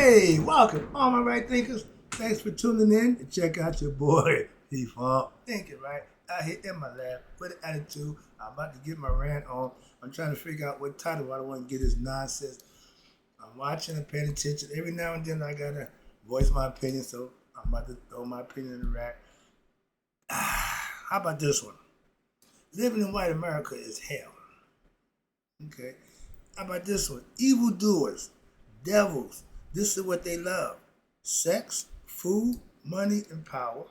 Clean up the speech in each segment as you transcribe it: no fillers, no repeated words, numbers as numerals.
Hey, welcome, all my right thinkers. Thanks for tuning in and check out your boy, Default. Thinking right out here in my lab with an attitude. I'm about to get my rant on. I'm trying to figure out what title I don't want to get this nonsense. I'm watching and paying attention. Every now and then I gotta voice my opinion, so I'm about to throw my opinion in the rack. How about this one? Living in white America is hell. Okay. How about this one? Evildoers, devils. This is what they love: sex, food, money, and power.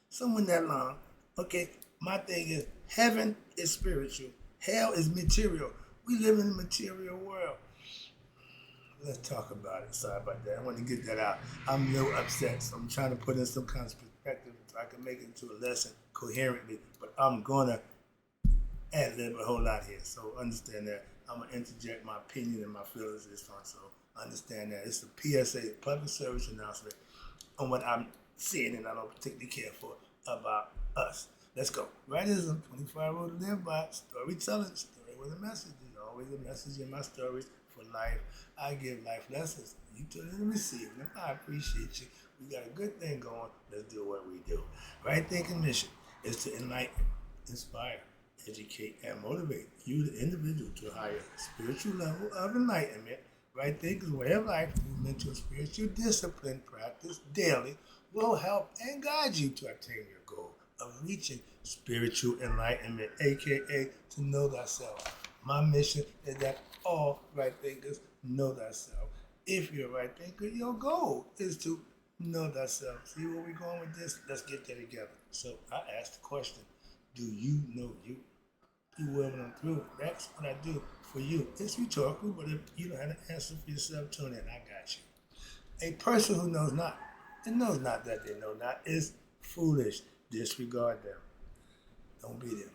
Someone that long. Okay, my thing is heaven is spiritual, hell is material. We live in a material world. Let's talk about it. Sorry about that. I want to get that out. I'm a little upset, so I'm trying to put in some kind of perspective so I can make it into a lesson coherently. But I'm gonna ad lib a whole lot here, so understand that. I'm gonna interject my opinion and my feelings this time. So understand that it's a PSA, public service announcement, on what I'm seeing and I don't particularly care for about us. Let's go. Writism, 25 rule to live by, storytelling, story with a message. There's always a message in my stories for life. I give life lessons. You turn in and receive them. I appreciate you. We got a good thing going. Let's do what we do. Right thinking mission is to enlighten, inspire, educate, and motivate you, the individual, to a higher spiritual level of enlightenment. Right thinking, way of life, movement to a spiritual discipline practice daily will help and guide you to attain your goal of reaching spiritual enlightenment, aka to know thyself. My mission is that all right thinkers know thyself. If you're a right thinker, your goal is to know thyself. See where we're going with this? Let's get there together. So I asked the question, do you know you? You will when I'm through. That's what I do for you. It's rhetorical, but if you don't have an answer for yourself, tune in. I got you. A person who knows not and knows not that they know not is foolish. Disregard them. Don't be them.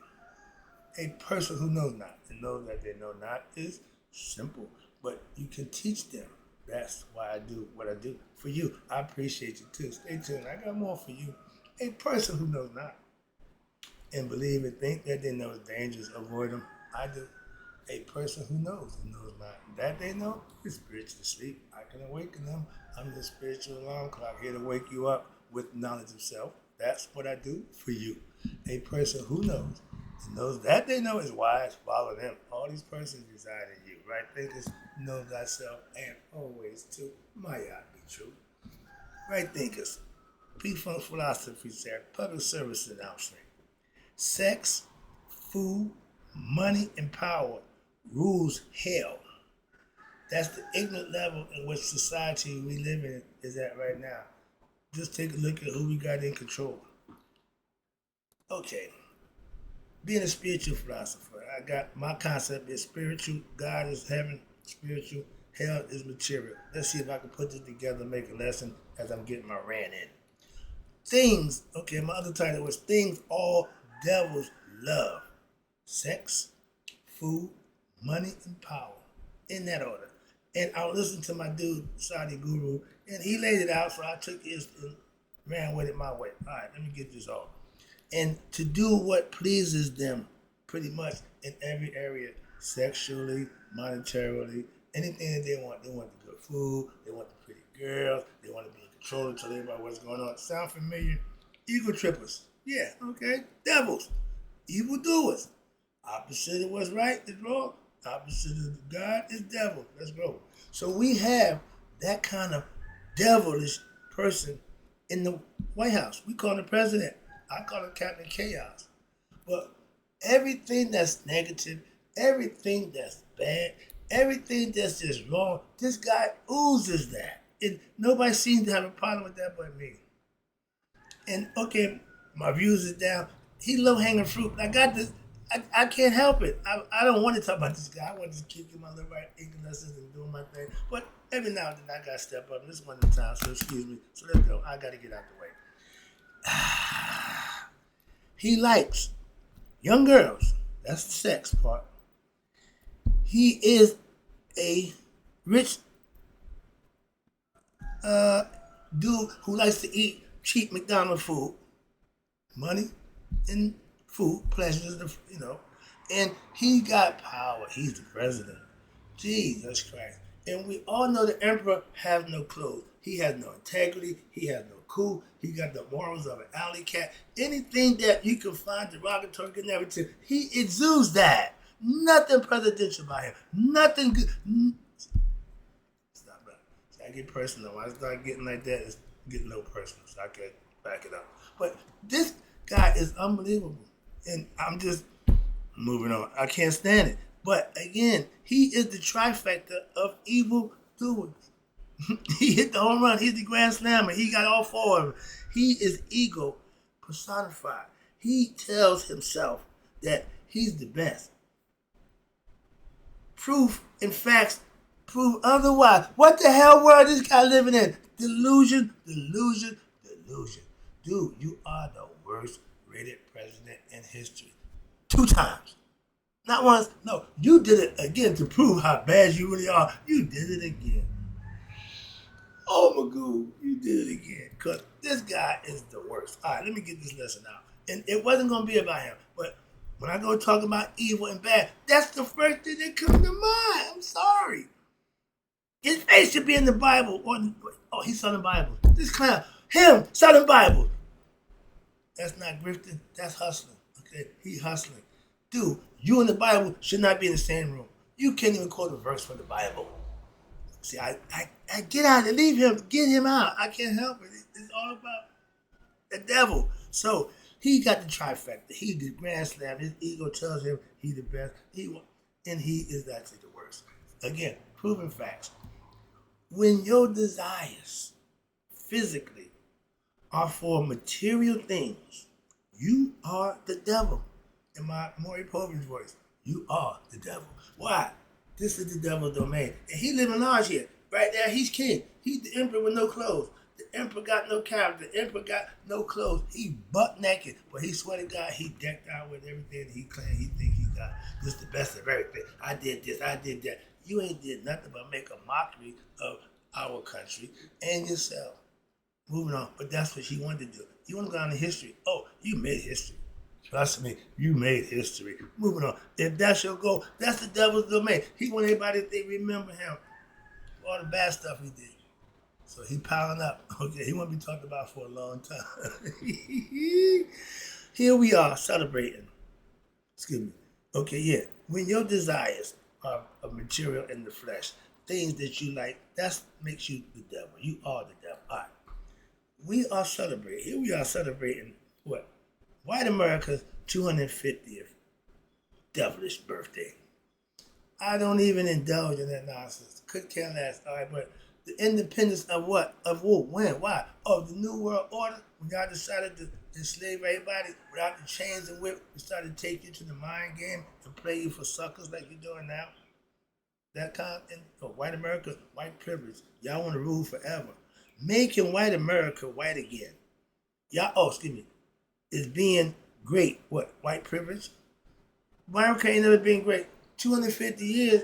A person who knows not and knows that they know not is simple, but you can teach them. That's why I do what I do for you. I appreciate you too. Stay tuned. I got more for you. A person who knows not and believe and think that they know dangers, avoid them. I do. A person who knows and knows not that they know is spiritually asleep. I can awaken them. I'm the spiritual alarm clock here to wake you up with knowledge of self. That's what I do for you. A person who knows and knows that they know is wise, follow them. All these persons reside in you. Right thinkers, know thyself, and always to my yacht be true. Right thinkers, P-Funk philosophy said, public service announcement. Sex, food, money, and power rules hell. That's the ignorant level in which society we live in is at right now. Just take a look at who we got in control. Okay, being a spiritual philosopher, I got my concept is spiritual, God is heaven, spiritual, hell is material. Let's see if I can put this together and make a lesson as I'm getting my rant in. Things, okay, my other title was things all devils love: sex, food, money, and power. In that order. And I was listening to my dude, Saudi Guru, and he laid it out, so I took his and ran with it my way. All right, let me get this off. And to do what pleases them, pretty much in every area, sexually, monetarily, anything that they want. They want the good food, they want the pretty girls, they want to be in control and tell everybody what's going on. Sound familiar? Ego trippers. Yeah, okay. Devils. Evildoers. Opposite of what's right is wrong. Opposite of God is devil. Let's go. So we have that kind of devilish person in the White House. We call him the president. I call him Captain Chaos. But everything that's negative, everything that's bad, everything that's just wrong, this guy oozes that. And nobody seems to have a problem with that but me. And okay, my views is down. He low hanging fruit. I got this. I can't help it. I don't want to talk about this guy. I want to just keep my little right thinking lessons and doing my thing. But every now and then I got to step up. This one at a time, so excuse me. So let's go. I got to get out the way. He likes young girls. That's the sex part. He is a rich dude who likes to eat cheap McDonald's food. Money and food, pleasures, and he got power. He's the president. Jesus Christ. And we all know the emperor has no clothes. He has no integrity. He has no cool. He got the morals of an alley cat. Anything that you can find derogatory and everything, he exudes that. Nothing presidential about him. Nothing good. Stop that. See, I get personal. When I start getting like that, it's getting no personal. So I can back it up. But this guy is unbelievable. And I'm just moving on. I can't stand it. But again, he is the trifecta of evil doers. He hit the home run. He's the grand slammer. He got all four of them. He is ego personified. He tells himself that he's the best. Proof and facts prove otherwise. What the hell world is this guy living in? Delusion, delusion, delusion. Dude, you are the worst rated president in history. 2 times. Not once. No, you did it again to prove how bad you really are. You did it again. Oh my God, you did it again. Because this guy is the worst. All right, let me get this lesson out. And it wasn't going to be about him. But when I go talk about evil and bad, that's the first thing that comes to mind. I'm sorry. His face should be in the Bible. Oh, he's selling Bibles. This clown, him selling Bibles. That's not grifting. That's hustling. Okay, he hustling. Dude, you and the Bible should not be in the same room. You can't even quote a verse from the Bible. See, I get out and leave him, get him out. I can't help it. It's all about the devil. So he got the trifecta. He did grand slam. His ego tells him he's the best. And he is actually the worst. Again, proven facts. When your desires physically are for material things, you are the devil. In my Maury Povey's voice, you are the devil. Why? This is the devil's domain. And he living large here. Right there, he's king. He's the emperor with no clothes. The emperor got no character. The emperor got no clothes. He butt naked. But he swear to God, he decked out with everything he claimed he think he got. This is the best of everything. I did this, I did that. You ain't did nothing but make a mockery of our country and yourself. Moving on. But that's what he wanted to do. You want to go down to history. Oh, you made history. Trust me, you made history. Moving on. If that's your goal, that's the devil's domain. He want everybody to remember him. All the bad stuff he did. So he piling up. Okay, he won't be talked about for a long time. Here we are celebrating. Excuse me. Okay, yeah. When your desires are of material in the flesh, things that you like, that makes you the devil. You are the devil. All right. We are celebrating. Here we are celebrating what? White America's 250th devilish birthday. I don't even indulge in that nonsense. Could care less. All right, but the independence of what? Of who? When? Why? Oh, the New World Order? When y'all decided to enslave everybody without the chains and whip, we started to take you to the mind game and play you for suckers like you're doing now? That kind of white America, white privilege. Y'all want to rule forever. Making white America white again. Y'all, excuse me, is being great. What? White privilege? White America ain't never been great. 250 years,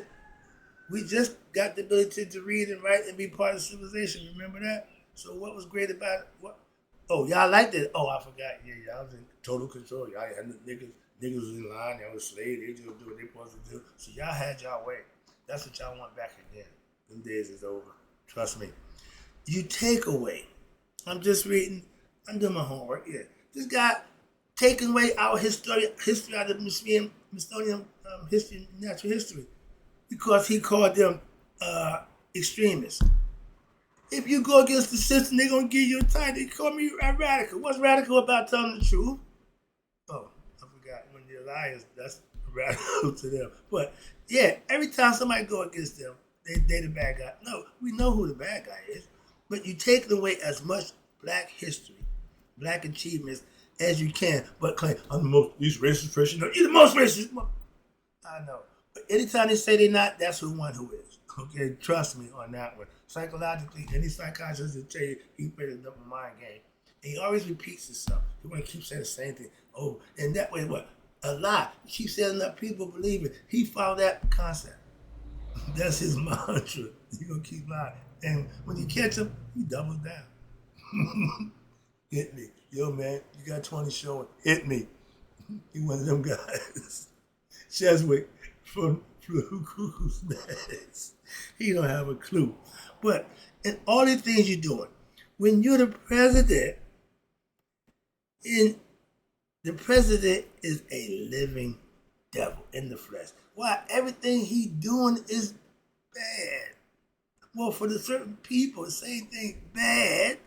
we just got the ability to read and write and be part of civilization. Remember that? So what was great about it? What? Oh, y'all liked it? Oh, I forgot. Yeah, y'all was in total control. Y'all had niggas was in line. Y'all was slaves. They just do what they supposed to do. So y'all had y'all way. That's what y'all want back again. Them days is over. Trust me. You take away. I'm just reading. I'm doing my homework. Yeah. This guy taking away our history out of Smithsonian history, natural history, because he called them extremists. If you go against the system, they're gonna give you a title. They call me a radical. What's radical about telling the truth? Oh, I forgot. When you're liars, that's radical to them. But yeah, every time somebody go against them, they the bad guy. No, we know who the bad guy is. But you take away as much black history, black achievements as you can, but claim, I'm the most racist person. No, you're the most racist. I know. But anytime they say they're not, that's who is. Okay, trust me on that one. Psychologically, any psychiatrist will tell you he played a double mind game. And he always repeats himself. He want to keep saying the same thing over. And that way, what? A lie. He keeps saying that people believe it. He followed that concept. That's his mantra. He's going to keep lying. And when you catch him, he doubles down. Hit me. Yo, man, you got 20 showing. Hit me. He one of them guys. Cheswick from cuckoo's nest. He don't have a clue. But in all the things you're doing, when you're the president, the president is a living devil in the flesh. Why? Everything he doing is bad. Well, for the certain people, same thing, bad.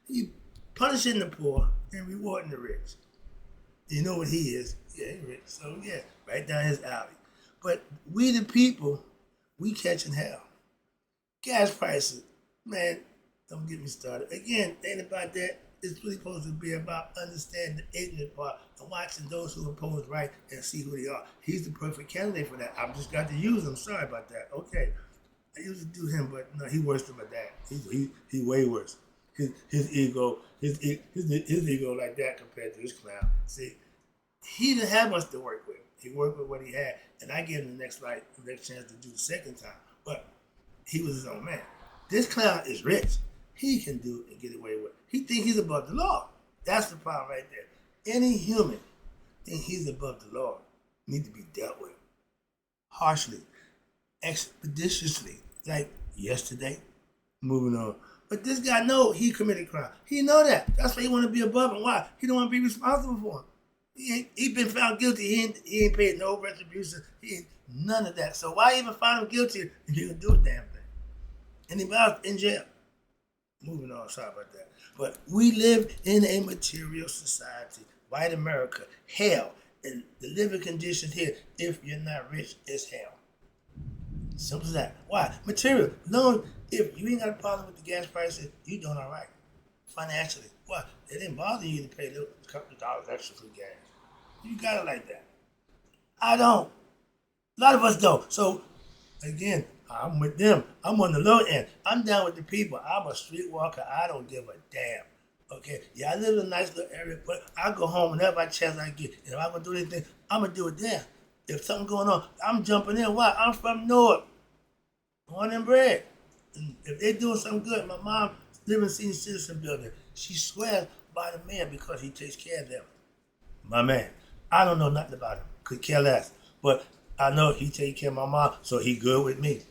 He punishing the poor and rewarding the rich. You know what he is? Yeah, he's rich. So yeah, right down his alley. But we the people, we catching hell. Gas prices, man, don't get me started. Again, ain't about that. It's really supposed to be about understanding the ignorant part and watching those who oppose right and see who they are. He's the perfect candidate for that. I've just got to use him. Sorry about that. Okay. I used to do him, but no, he worse than my dad. He way worse. His ego like that compared to this clown. See, he didn't have much to work with. He worked with what he had, and I gave him the next chance to do the second time. But he was his own man. This clown is rich. He can do and get away with it. He think he's above the law. That's the problem right there. Any human think he's above the law need to be dealt with harshly, expeditiously, like yesterday. Moving on. But this guy know he committed crime. He know that. That's why he want to be above him. Why? He don't want to be responsible for him. He been found guilty. He ain't paid no retribution. He ain't none of that. So why even find him guilty if he can do a damn thing? Anybody else in jail? Moving on, sorry about that. But we live in a material society, white America, hell, and the living conditions here, if you're not rich, is hell. Simple as that. Why? Material. No, if you ain't got a problem with the gas prices, you doing all right financially. Why? It didn't bother you to pay a couple of dollars extra for gas. You got it like that. I don't. A lot of us don't. So, again, I'm with them. I'm on the low end. I'm down with the people. I'm a streetwalker. I don't give a damn. Okay? Yeah, I live in a nice little area, but I go home whenever I chance I get. And if I'm going to do anything, I'm going to do it there. If something going on, I'm jumping in. Why? I'm from North. Born and bred. And if they're doing something good, my mom lives in senior citizen building. She swears by the man because he takes care of them. My man. I don't know nothing about him. Could care less. But I know he take care of my mom, so he good with me.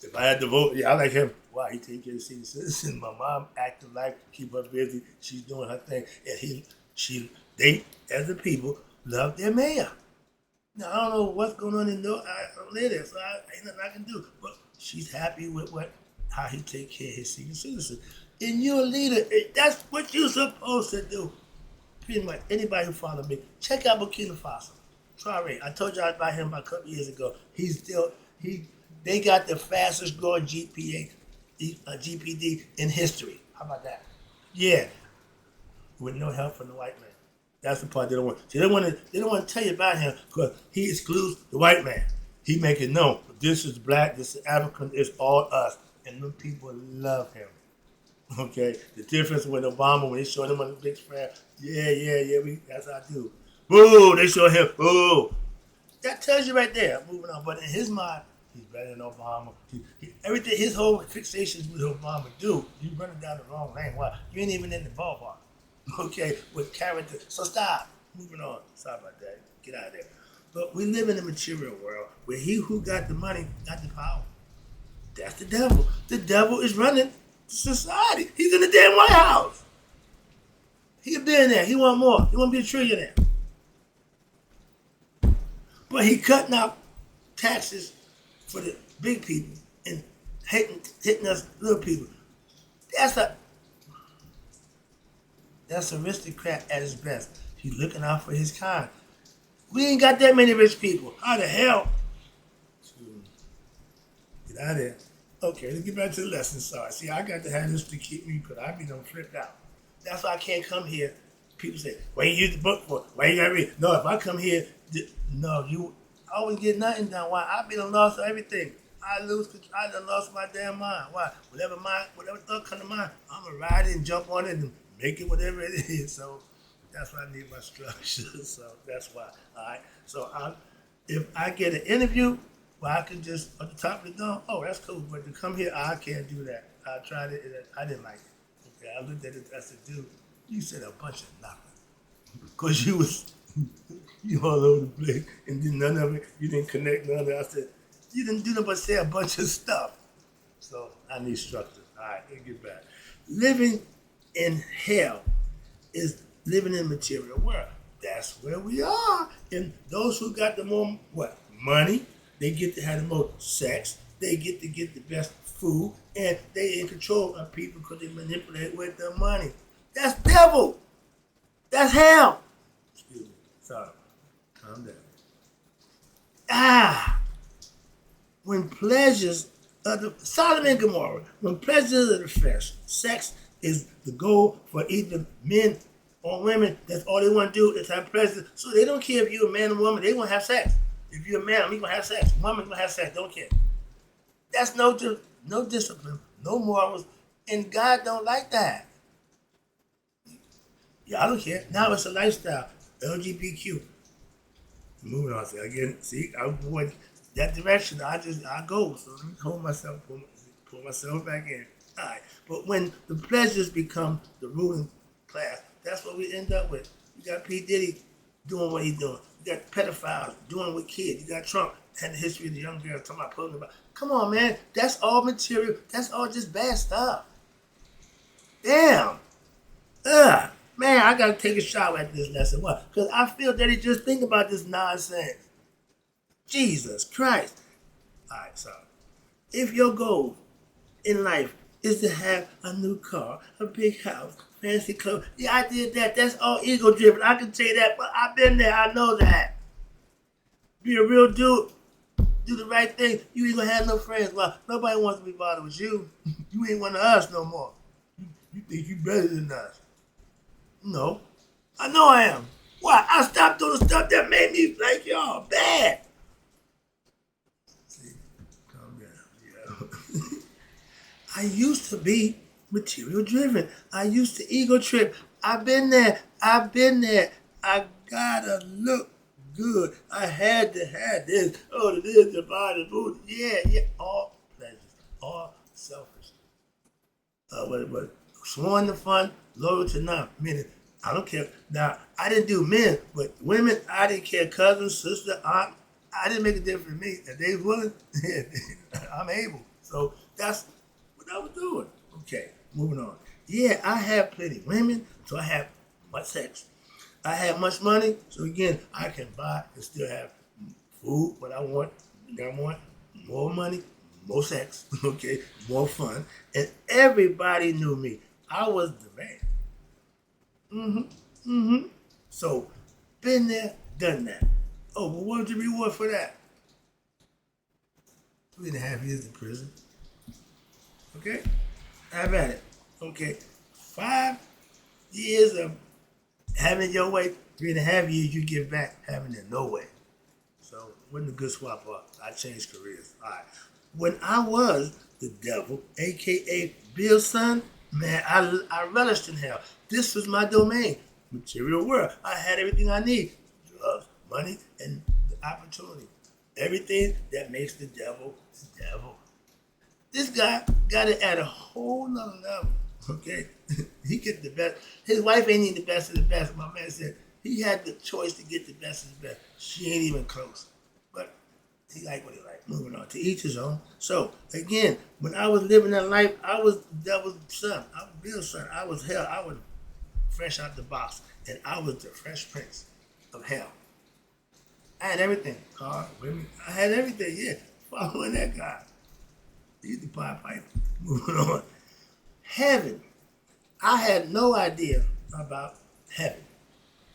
If I had to vote, yeah, I like him. Why? He take care of senior citizens. My mom active life, keep her busy. She's doing her thing. And they, as a people, love their mayor. Now, I don't know what's going on in there. I don't live there, so ain't nothing I can do. But she's happy with how he take care of his senior citizens. And you're a leader. That's what you're supposed to do. Pretty much anybody who follow me, check out Burkina Faso. Traore. I told y'all about him about a couple years ago. They got the fastest growing GPD in history. How about that? Yeah, with no help from the white man. That's the part they don't want. They don't want to tell you about him because he excludes the white man. He make it known. This is black. This is African. It's all us, and them people love him. Okay, the difference with Obama when they showed him on the big screen. Yeah. That's how I do. Boo! They show him. Boo! That tells you right there. Moving on, but in his mind, he's better than Obama. Everything, his whole fixations with Obama, dude, you running down the wrong lane. Why? You ain't even in the ballpark. Okay, with character. So stop. Moving on. Sorry about that. Get out of there. But we live in a material world where he who got the money got the power. That's the devil. The devil is running society. He's in the damn White House. He a billionaire. He want more. He want to be a trillionaire. But he cutting out taxes for the big people and hitting us little people. That's aristocrat at his best. He's looking out for his kind. We ain't got that many rich people. How the hell? Get out of there. Okay, let's get back to the lesson. Sorry. See, I got to have this to keep me because I be done flipped out. That's why I can't come here. People say, why you use the book for? Why you got to read? No, if I come here, no, you always get nothing done. Why? I be done lost everything. I done lost my damn mind. Why? Whatever thought come to mind, I'm going to ride it and jump on it and make it whatever it is. So that's why I need my structure. So that's why. All right. So if I get an interview, well, I can just, at the top of the dome, oh, that's cool. But to come here, I can't do that. I tried it, and I didn't like it. Okay, I looked at it, I said, dude, you said a bunch of nothing. Because you all over the place, and then none of it, you didn't connect none of it. I said, You didn't do nothing but say a bunch of stuff. So I need structure. All right, let me get back. Living in hell is living in material world. That's where we are. And those who got the more money, they get to have the most sex. They get to get the best food, and they in control of people because they manipulate with their money. That's devil. That's hell. Excuse me. Sorry. Calm down. When pleasures of the Sodom and Gomorrah, when pleasures of the flesh, sex is the goal for either men or women. That's all they want to do is have pleasure. So they don't care if you're a man or woman. They want to have sex. If you're a man, you're going to have sex. Woman, going to have sex. Don't care. That's no discipline, no morals, and God don't like that. Yeah, I don't care. Now it's a lifestyle. LGBTQ. Moving on. See, I avoid that direction. I go. So let me hold myself, pull myself back in. All right. But when the pleasures become the ruling class, that's what we end up with. You got P. Diddy doing what he's doing. You got pedophiles doing with kids. You got Trump had the history of the young girls talking about pulling about. Come on, man. That's all material. That's all just bad stuff. Damn. Ugh. Man, I got to take a shot at this lesson. Why? Because I feel that he just think about this nonsense. Jesus Christ. All right, so if your goal in life is to have a new car, a big house, fancy clothes, yeah, I did that. That's all ego driven. I can say that, but I've been there. I know that. Be a real dude. Do the right thing. You ain't gonna have no friends. Well, nobody wants to be bothered with you. You ain't one of us no more. You think you better than us. No. I know I am. Why? I stopped doing the stuff that made me like y'all bad. See, calm down. Yeah. I used to be material driven. I used to ego trip. I've been there. I gotta look good. I had to have this. Oh, this, the body, food. Yeah. All pleasures. All selfish. What? Sworn to fun, loyal to none. Meaning, I don't care. Now, I didn't do men, but women, I didn't care. Cousin, sister, aunt, I didn't make a difference to me. If they was willing, I'm able. So that's what I was doing. Okay, moving on. Yeah, I have plenty of women, so I have much sex. I have much money, so again, I can buy and still have food, what I want. I want more money, more sex, okay, more fun. And everybody knew me. I was the man. So, been there, done that. Oh, but what was the reward for that? 3.5 years in prison. Okay? Have at it. Okay. 5 years of having your way, 3.5 years you give back having it no way. So, wasn't a good swap up. I changed careers. All right. When I was the devil, a.k.a. Bill's son, man, I relished in hell. This was my domain. Material world. I had everything I need. Drugs, money, and the opportunity. Everything that makes the devil the devil. This guy got it at a whole nother level. Okay? He get the best. His wife ain't even the best of the best. My man said he had the choice to get the best of the best. She ain't even close. But he like what he like. Moving on. To each his own. So, again, when I was living that life, I was the devil's son. I was Bill's son. I was hell. I was fresh out the box. And I was the fresh prince of hell. I had everything. Car, women. I had everything, yeah. Following that guy. He's the Pied Piper. Moving on. Heaven. I had no idea about heaven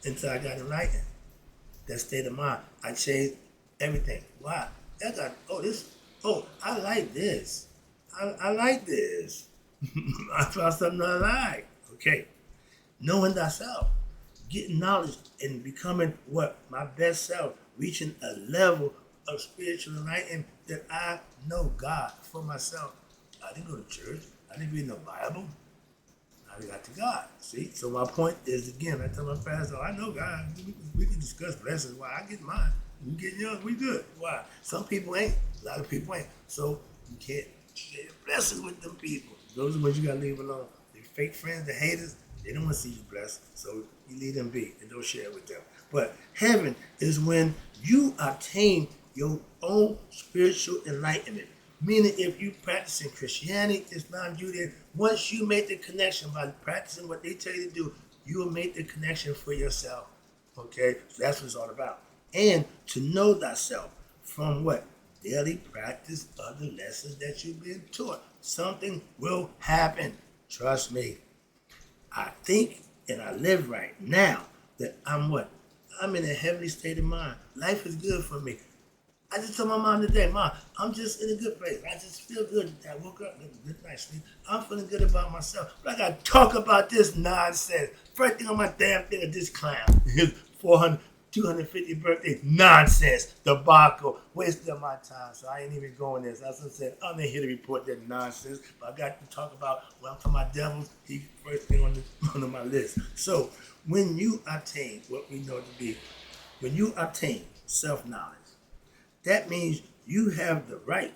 until I got enlightened. That state of mind. I changed everything. Why? I like this. I like this. I found something I like. Okay. Knowing thyself. Getting knowledge and becoming my best self. Reaching a level of spiritual enlightenment that I know God for myself. I didn't go to church. I didn't read no Bible. I got to God. See? So my point is, again, I tell my pastor, I know God. We can discuss blessings. Why? I get mine. You get yours, we good. Why? Some people ain't. A lot of people ain't. So you can't share blessings with them people. Those are what you got to leave alone. The fake friends, the haters, they don't want to see you blessed. So you leave them be and don't share it with them. But heaven is when you obtain your own spiritual enlightenment. Meaning, if you practice in Christianity, Islam, Judaism, once you make the connection by practicing what they tell you to do, you will make the connection for yourself. Okay? So that's what it's all about. And to know thyself from what? Daily practice of the lessons that you've been taught. Something will happen. Trust me. I think and I live right now that I'm what? I'm in a heavenly state of mind. Life is good for me. I just told my mom today, Mom, I'm just in a good place. I just feel good. I woke up, good night's sleep. I'm feeling good about myself. But I got to talk about this nonsense. First thing on my damn thing is this clown. His 250 birthday nonsense, debacle, wasted of my time. So I ain't even going there. So that's what I said. I'm not here to report that nonsense. But I got to talk about, when I'm talking about devils, he's first thing on my list. So when you attain what we know to be, when you attain self-knowledge, that means you have the right.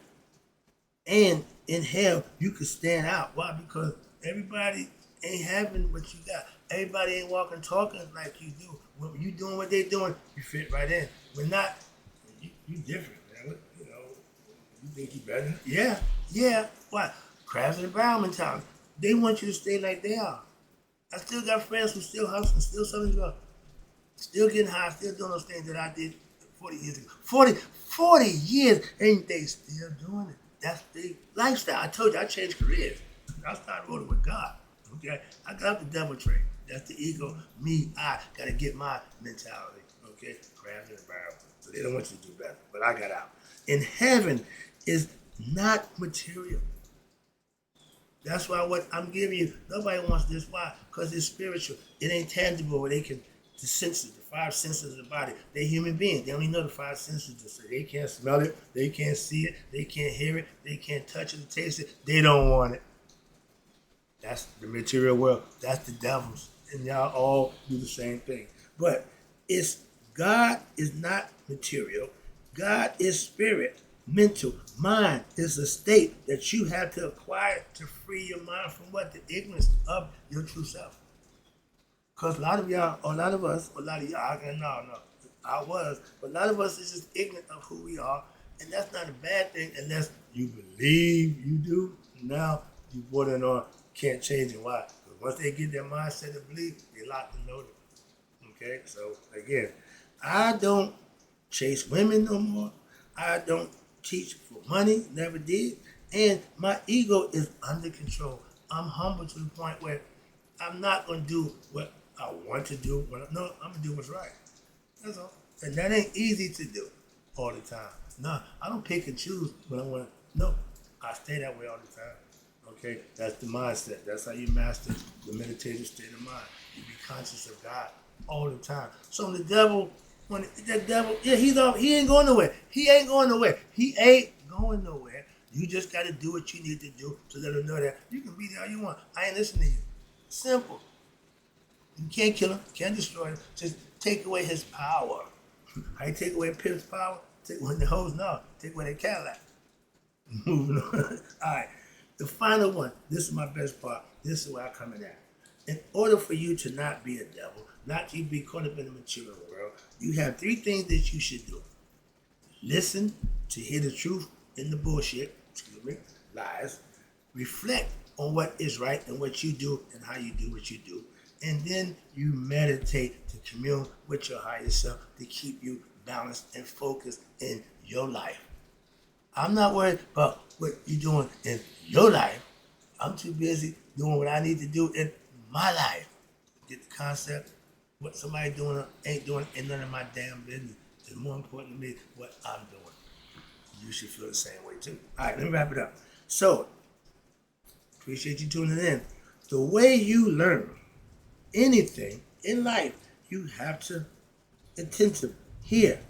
And in hell, you can stand out. Why? Because everybody ain't having what you got. Everybody ain't walking, talking like you do. When you doing what they doing, you fit right in. When not, you different, man. You know, you think you better? Yeah. Why? Crabs in the barrel mentality. They want you to stay like they are. I still got friends who still hustling, still selling drugs, still getting high, still doing those things that I did 40 years ago. 40 years, and they still doing it. That's the lifestyle. I told you, I changed careers. I started rolling with God. Okay? I got up the devil train. That's the ego. Me, I got to get my mentality. Okay? Crabs in the barrel. So they don't want you to do better. But I got out. In heaven is not material. That's why what I'm giving you, nobody wants this. Why? Because it's spiritual. It ain't tangible where they can, the senses, the five senses of the body. They're human beings. They only know the five senses. So they can't smell it. They can't see it. They can't hear it. They can't touch it, taste it. They don't want it. That's the material world. That's the devils. And y'all all do the same thing. But God is not material. God is spirit. Mental. Mind is a state that you have to acquire to free your mind from what? The ignorance of your true self. Because a lot of y'all, or a lot of us, or a lot of y'all, I was, but a lot of us is just ignorant of who we are, and that's not a bad thing unless you believe you do. Now you border on can't change it. Why? Because once they get their mindset of belief, they lock and loaded. Okay, so again, I don't chase women no more. I don't teach for money, never did, and my ego is under control. I'm humble to the point where I'm not gonna do what I want to do. I'm gonna do what's right. That's all. And that ain't easy to do all the time. No, I don't pick and choose when I want to. No, I stay that way all the time. Okay, that's the mindset. That's how you master the meditative state of mind. You be conscious of God all the time. So the devil, he ain't going nowhere. He ain't going nowhere. He ain't going nowhere. You just got to do what you need to do to let him know that you can be there all you want. I ain't listening to you. Simple. You can't kill him, can't destroy him. Just take away his power. How you take away a pimp's power? Take away the hose? No. Take away the Cadillac. Moving on. All right. The final one. This is my best part. This is where I come in at. In order for you to not be a devil, not to be caught up in the material world, you have three things that you should do. Listen to hear the truth in the bullshit, lies. Reflect on what is right and what you do and how you do what you do. And then you meditate to commune with your higher self to keep you balanced and focused in your life. I'm not worried about what you're doing in your life. I'm too busy doing what I need to do in my life. Get the concept? What somebody doing or ain't doing ain't none of my damn business. It's more important to me what I'm doing. You should feel the same way too. All right, let me wrap it up. So, appreciate you tuning in. The way you learn anything in life, you have to attentive hear.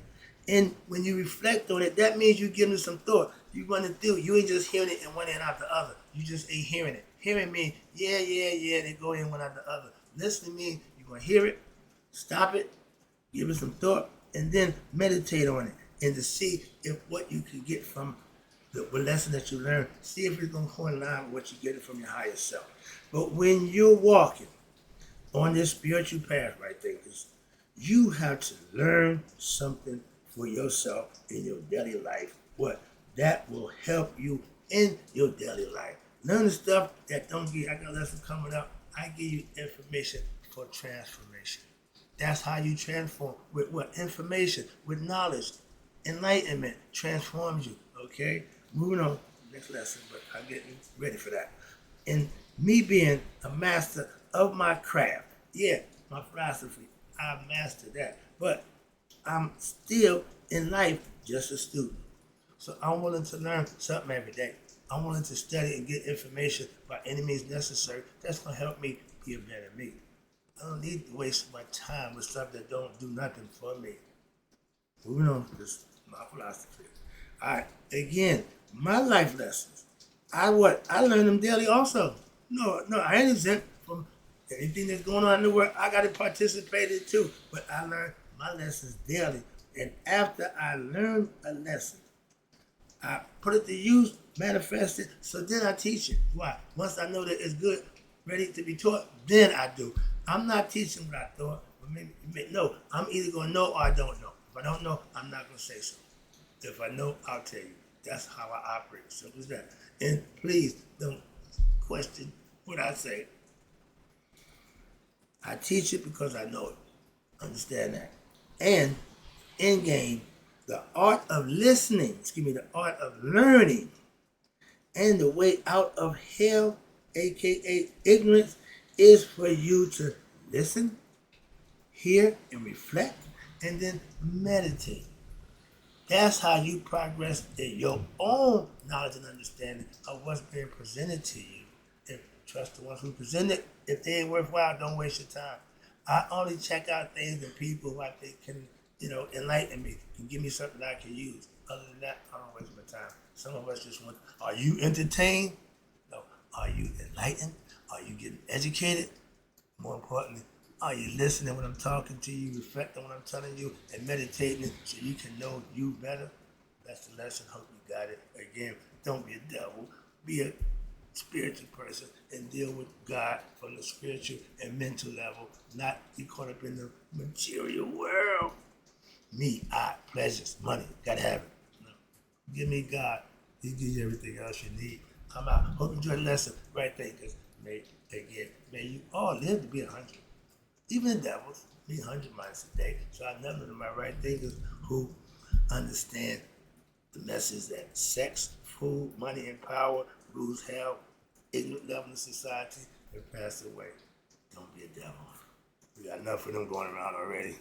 And when you reflect on it, that means you're giving it some thought. You run it through. You ain't just hearing it in one ear and out the other. You just ain't hearing it. Hearing means, yeah, they go in one out the other. Listening means you're going to hear it, stop it, give it some thought, and then meditate on it. And to see if what you can get from the lesson that you learn, see if it's going to go in line with what you get from your higher self. But when you're walking on this spiritual path, right, thinkers, you have to learn something for yourself in your daily life. What? That will help you in your daily life. Learn the stuff that don't give. I got a lesson coming up. I give you information for transformation. That's how you transform. With what? Information, with knowledge. Enlightenment transforms you. Okay? Moving on. Next lesson, but I'm getting ready for that. And me being a master of my craft. Yeah, my philosophy. I mastered that. But I'm still in life just a student. So I'm willing to learn something every day. I'm willing to study and get information by any means necessary. That's going to help me be a better me. I don't need to waste my time with stuff that don't do nothing for me. Moving on, this is my philosophy. All right, again, my life lessons. I learn them daily also. No, I ain't exempt from anything that's going on in the world. I got to participate in it too. But I learn my lessons daily. And after I learn a lesson, I put it to use, manifest it, so then I teach it. Why? Once I know that it's good, ready to be taught, then I do. I'm not teaching what I thought. No, I'm either going to know or I don't know. If I don't know, I'm not going to say so. If I know, I'll tell you. That's how I operate. Simple as that. And please don't question what I say. I teach it because I know it. Understand that. And in game, the art of listening, the art of learning, and the way out of hell, aka ignorance, is for you to listen, hear, and reflect, and then meditate. That's how you progress in your own knowledge and understanding of what's being presented to you. And trust the ones who present it. If they ain't worthwhile, don't waste your time. I only check out things and people who I think can, enlighten me, can give me something I can use. Other than that, I don't waste my time. Some of us just want, are you entertained? No. Are you enlightened? Are you getting educated? More importantly, are you listening when I'm talking to you, reflecting when I'm telling you, and meditating so you can know you better? That's the lesson. Hope you got it. Again, don't be a devil. Be a spiritual person and deal with God from the spiritual and mental level, not be caught up in the material world. Me, pleasures, money, gotta have it. No. Give me God. He gives you everything else you need. I'm out. Hope you enjoyed the lesson. Right thinkers. May you all live to be 100. Even the devils need 100 miles a day. So I know my right thinkers who understand the message that sex, food, money, and power rules hell, ignorant level of society, and pass away. Don't be a devil. We got enough of them going around already.